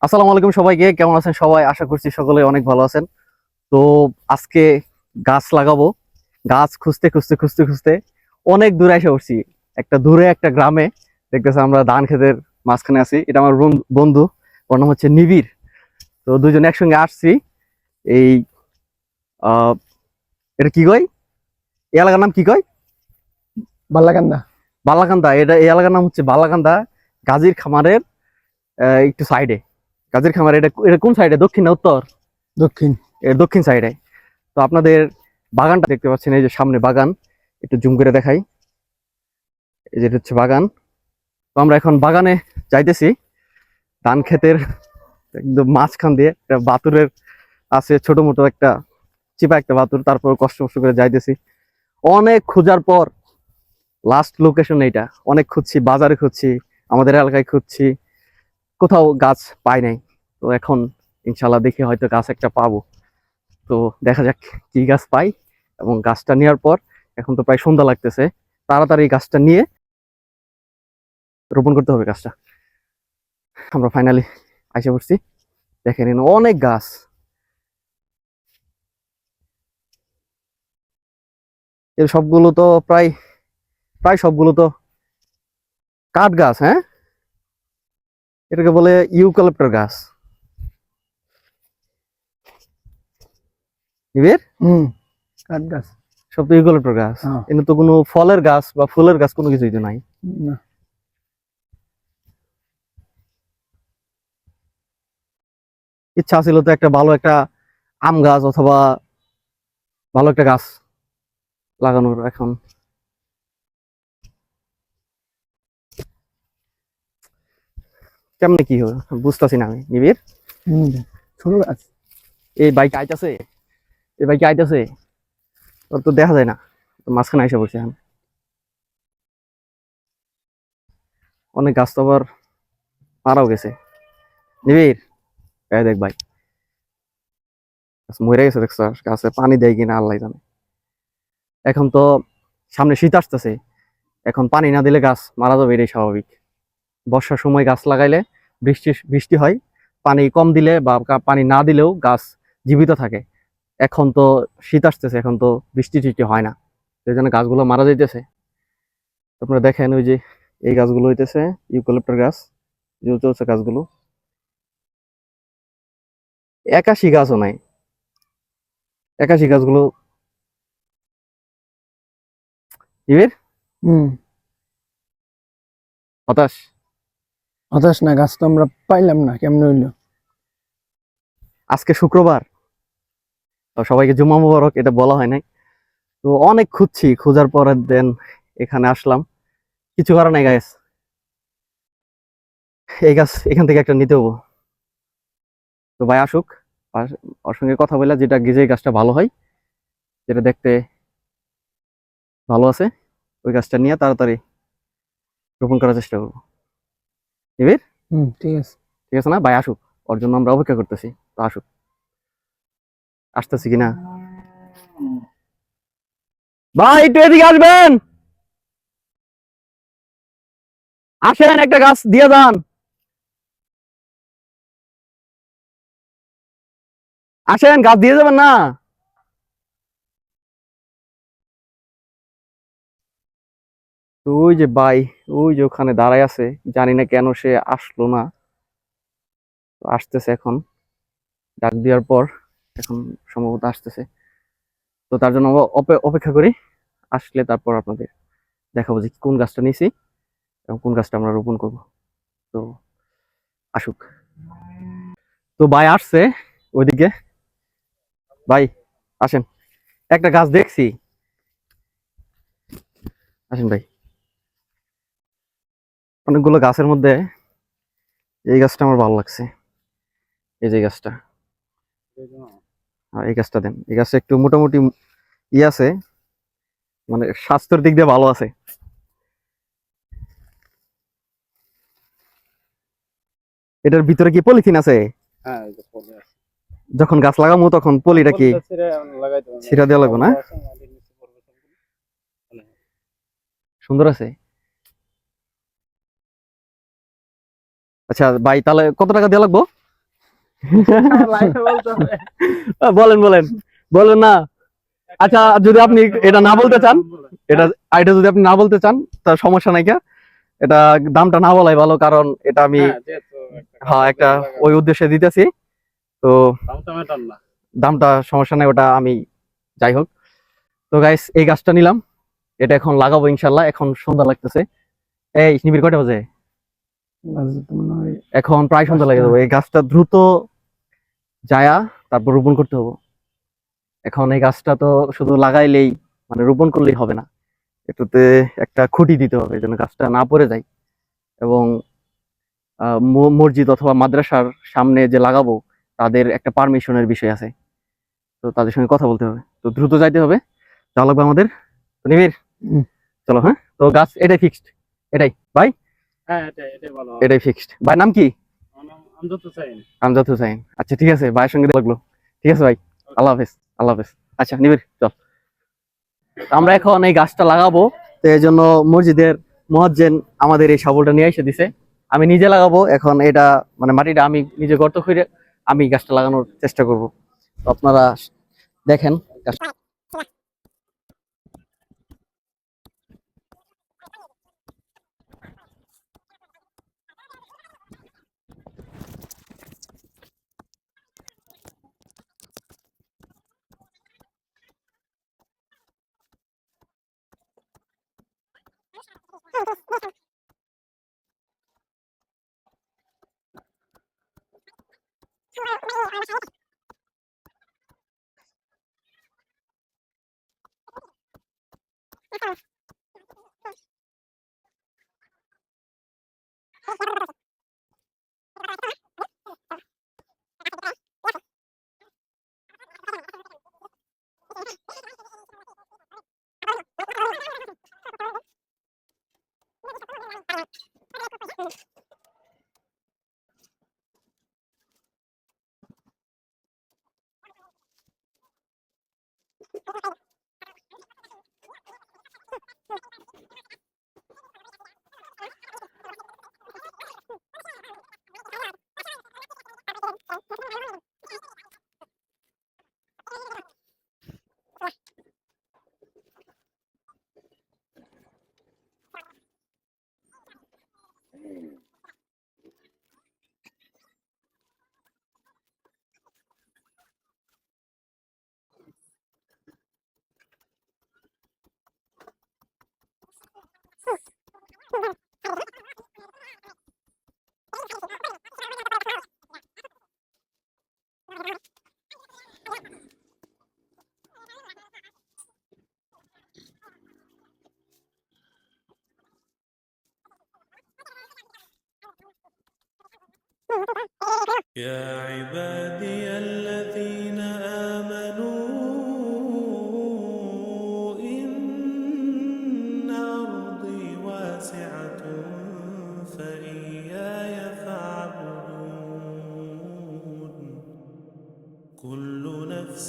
আসসালামু আলাইকুম সবাইকে, কেমন আছেন সবাই? আশা করছি সকলে অনেক ভালো আছেন। তো আজকে গাছ লাগাবো। গাছ খুঁজতে খুঁজতে খুঁজতে খুঁজতে অনেক দূরে এসে উঠছি। দূরে একটা গ্রামে দেখতেছে আমরা ধান ক্ষেতের মাঝখানে আছি। এটা আমার বন্ধু, ওর নাম হচ্ছে নিবিড়। তো দুজন একসঙ্গে আসছি। এই আহ এটা কি কয়, এই এলাকার নাম কি কয়? বাল্লাকান্দা। বালাকান্দা। এই এলাকার নাম হচ্ছে বালাকান্দা। গাজীর খামারের একটু সাইডে। গাজীর খামার এটা এটা কোন সাইডে, দক্ষিণ না উত্তর? দক্ষিণ। দক্ষিণ সাইডে। তো আপনাদের বাগানটা দেখতে পাচ্ছেন, এই যে সামনে বাগান, একটু জুম করে দেখাই। এই যে এটা হচ্ছে বাগান। তো আমরা এখন বাগানে যাইতেছি। ধান ক্ষেতের একদম মাঝখান দিয়ে একটা বাতুরের আছে, ছোট মোটো একটা চিপা একটা বাতুর, তারপর কষ্ট কষ্ট করে যাইতেছি। অনেক খোঁজার পর লাস্ট লোকেশন এইটা। অনেক খুঁজছি, বাজারে খুঁজছি, আমাদের এলাকায় খুঁজছি, কোথাও গাছ পাই নাই। তো এখন ইনশাল্লাহ দেখি হয়তো গাছ একটা পাবো। তো দেখা যাক কি গাছ পাই। এবং গাছটা নেওয়ার পর, এখন তো প্রায় সন্ধ্যা লাগতেছে, তাড়াতাড়ি গাছটা নিয়ে রোপণ করতে হবে গাছটা। আমরা ফাইনালি আইসা পড়ছি। দেখে নিন অনেক গাছ। এর সবগুলো তো প্রায় প্রায় সবগুলো তো কাঠ গাছ। হ্যাঁ, এটাকে বলে ইউক্যালিপ্টাস গাছ। নিবিড়, কাঠ গাছ। সব তো ইউক্যালিপ্টাস গাছ। হ্যাঁ। এখানে তো কোনো ফলের গাছ বা ফুলের গাছ কোনো কিছুই তো নাই। না। ইচ্ছা ছিল তো একটা ভালো একটা আম গাছ অথবা ভালো একটা গাছ লাগানোর। এখন কেমনে কি হবে বুঝতেছি না আমি। নিবিড়, হুম। ছোট গাছ। এই বাইক আইতাছে, এই বাইকে আইতাছে, ওর তো দেখা যায় না। তো মাঝখানে আইসা পড়ছে এখন। অনেক গাছ তো আবার মারাও গেছে। নিবিড়, এই দেখ ভাই, গাছ মরে গেছে দেখছো? গাছে পানি দেয় কিনা আল্লাহ জানে। এখন তো সামনে শীত আসতেছে, এখন পানি না দিলে গাছ মারা যাবে, এটাই স্বাভাবিক। বর্ষার সময় গাছ লাগাইলে বৃষ্টি বৃষ্টি হয়, পানি কম দিলে বা পানি না দিলেও গাছ জীবিত থাকে। এখন তো শীত আসতেছে, এখন তো বৃষ্টি টিষ্টি হয় না, সেই জন্য গাছগুলো মারা যাইতেছে। আপনারা দেখেন ওই যে এই গাছগুলো হইতেছে ইউক্যালিপ্টাস গাছ, যে চলছে গাছগুলো। 81 গাছও নাই, 81 গাছগুলো। ইবের হুম। হতাশ। হতাশ না, গাছ তো আমরা পাইলাম না, কেমনে হইলো? আজকে শুক্রবার, তো সবাইকে জুম্মা মুবারক, এটা বলা হয় নাই। তো অনেক খুঁজছি, খোঁজার পরের দেন এখানে আসলাম। কিছু করার নাই গাছ, এই গাছ এখান থেকে একটা নিতে হবো। তো ভাই আসুক, ওর সঙ্গে কথা বলে যেটা যে গাছটা ভালো হয়, যেটা দেখতে ভালো আছে, ওই গাছটা নিয়ে তাড়াতাড়ি রোপণ করার চেষ্টা করবো। এবার হুম, ঠিক আছে। ঠিক আছে না? ভাই আসুক, ওর জন্য আমরা অপেক্ষা করতেছি। তো আসুক, আসতেছি কিনা। ভাই একটু এদিকে আসবেন, আসেন, একটা গাছ দিয়ে যান। আসেন, গাছ দিয়ে যাবেন না? তো ওই যে ভাই, ওই যে ওখানে দাঁড়ায় আছে, জানি না কেন সে আসলো না। তো আসতেছে এখন, ডাক দেওয়ার পর এখন সম্ভবত আসতেছে। তো তার জন্য আমরা অপেক্ষা করি। আসলে তারপর আপনাদের দেখাবো যে কোন গাছটা নিয়েছি এবং কোন গাছটা আমরা রোপণ করব। তো আসুক। তো ভাই আসছে ওইদিকে। ভাই আসেন, একটা গাছ দেখছি, আসেন ভাই। অনেকগুলো গাছের মধ্যে এই গাছটা আমার ভালো লাগছে। এই যে গাছটা, এই গাছটা দেন। এই গাছটা একটু মোটামুটি আছে, মানে স্বাস্থ্যের দিক দিয়ে ভালো আছে। এটার ভিতরে কি পলিথিন আছে? হ্যাঁ, যখন গাছ লাগাবো তখন পলিটা কি ছিঁড়া দেওয়া লাগবে না? সুন্দর আছে। আচ্ছা ভাই, তাহলে কত টাকা দেওয়া লাগবো? বলেন বলেন বলেন না। আচ্ছা যদি আপনি এটা না বলতে চান, এটা যদি আপনি না বলতে চান তা সমস্যা নাই কে, এটা দামটা না বলাই ভালো, কারণ এটা আমি হ্যাঁ একটা ওই উদ্দেশ্যে দিতেছি। তো দামটা সমস্যা নাই, ওটা আমি যাই হোক। তো গাইস এই গাছটা নিলাম, এটা এখন লাগাবো ইনশাল্লাহ। এখন সন্ধ্যা লাগতেছে, এই নিবিড় কয়টা বাজে? বাজে তো মনে হয় এখন প্রায় সন্ধ্যা লেগে যাবে। এই গাছটা দ্রুত যায়া তারপর রোপণ করতে হবে। এখন এই গাছটা তো শুধু লাগাইলেই মানে রোপণ করলেই হবে না, এটাতে একটা খুঁটি দিতে হবে যেন গাছটা না পড়ে যায়। এবং মসজিদ অথবা মাদ্রাসার সামনে যে লাগাবো তাদের একটা পারমিশনের বিষয় আছে, তো তাদের সঙ্গে কথা বলতে হবে। তো দ্রুত যাইতে হবে, যাওয়া লাগবে আমাদের। তো নিবিড় হুম। চলো। হ্যাঁ তো গাছ এটাই ফিক্সড, এটাই ভাই, এটাই ফিক্সড। ভাই নাম কি? আমজাদ হুসাইন। আচ্ছা ঠিক আছে, ভাইয়ের সঙ্গে দেখা লাগলো। ঠিক আছে ভাই, আল্লাহ হাফেজ। আল্লাহ হাফেজ। আচ্ছা নিবিড় চল। আমরা এখন এই গাছটা লাগাবো, তো এই জন্য মসজিদের মুয়াজ্জিন আমাদের এই শাবলটা নিয়ে এসে দিছে। আমি নিজে লাগাবো এখন এটা, মানে মাটিটা আমি নিজে গর্ত করে আমি গাছটা লাগানোর চেষ্টা করব। তো আপনারা দেখেন গাছটা। يا عبادي الذين آمنوا إن أرضي واسعة فإياي فاعبدون كل نفس